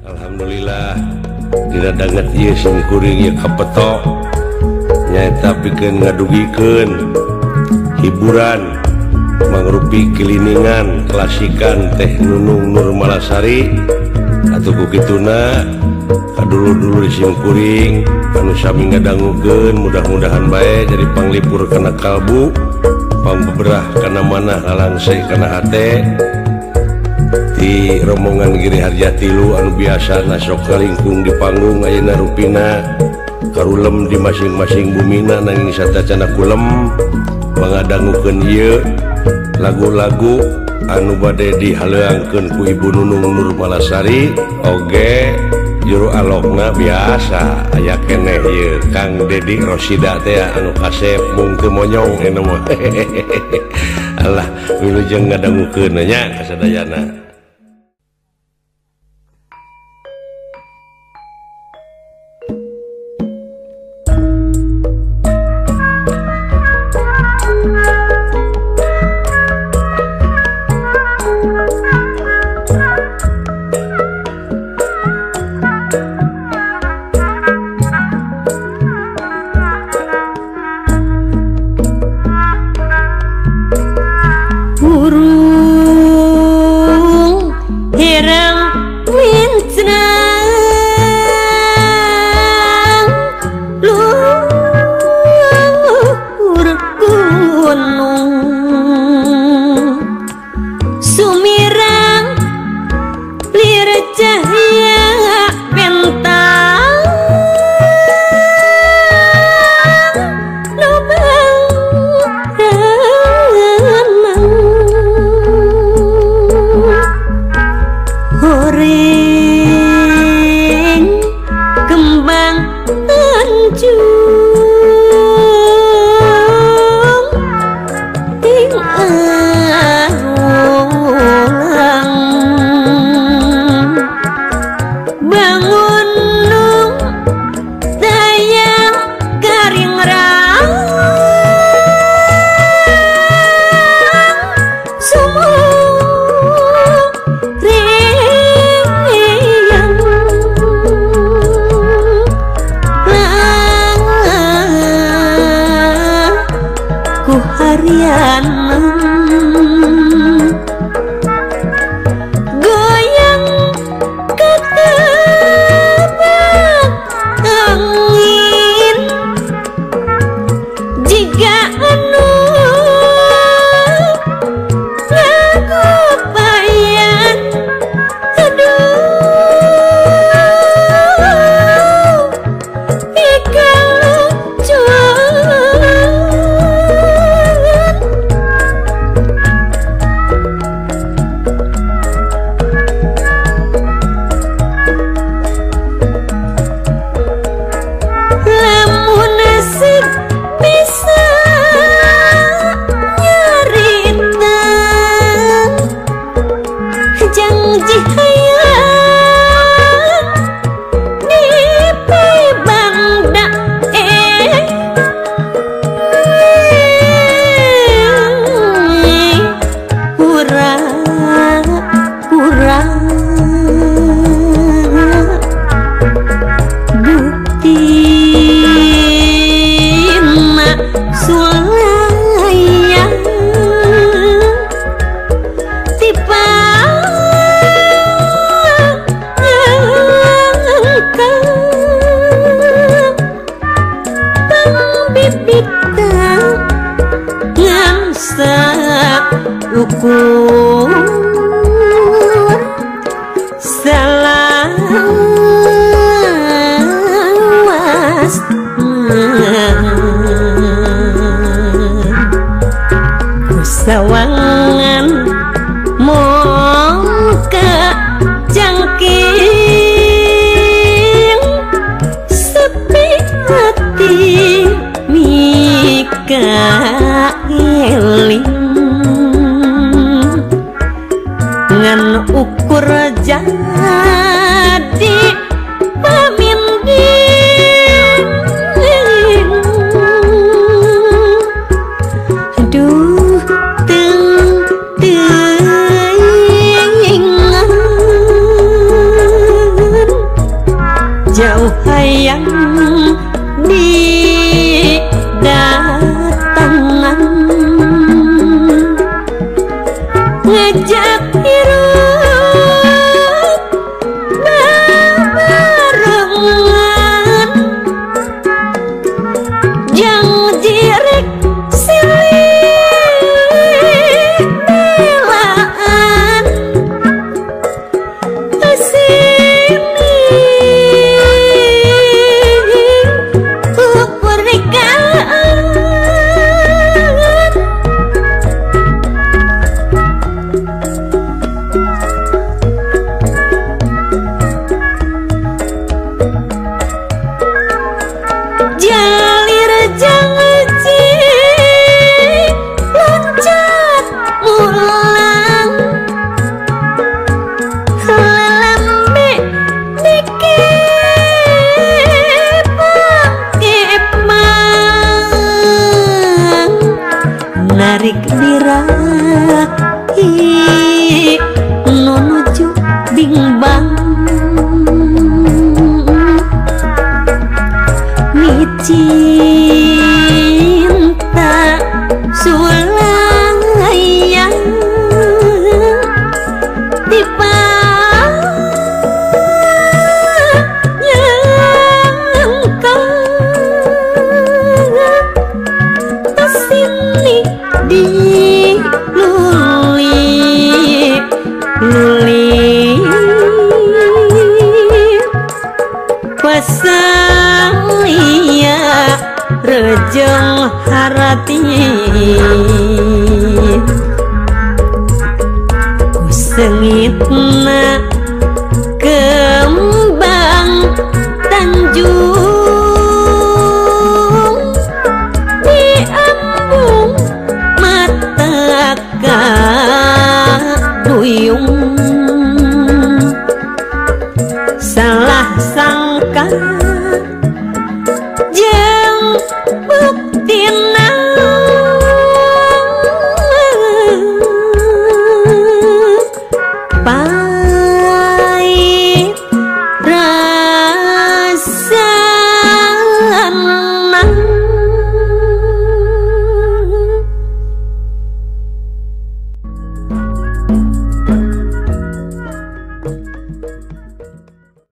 Alhamdulillah dina danget ieu sim kuring ieu kapetok nyaeta pikeun ngadugikeun hiburan mangrupi kiliningan klasikan Teh Nunung Nur Malasari atuh ku kituna kadulur-dulur sim kuring anu sami ngadangukeun mudah-mudahan bae jadi panglipur kana kalbu pambeberah kana manah lalangsai kana hate di rombongan Giri Harjatilu anu biasa nasok kalingkung di panggung ayeuna rupina karulem di masing-masing bumina nanging satacana kulem mangadangukeun ieu lagu-lagu anu bade dihaleuangkeun ku Ibu Nunung Nur Malasari oge juru alogna biasa aya keneh ieu Kang Dedi Rosida teh anu kasep mung teu monyong anu mah alah wilujeng ngadangukeun nya kasadayana. Sawangan mongka jangking sepi hati mika eling ngan ukur jadi paminding aduh saya rejeng harati ku sengitna ke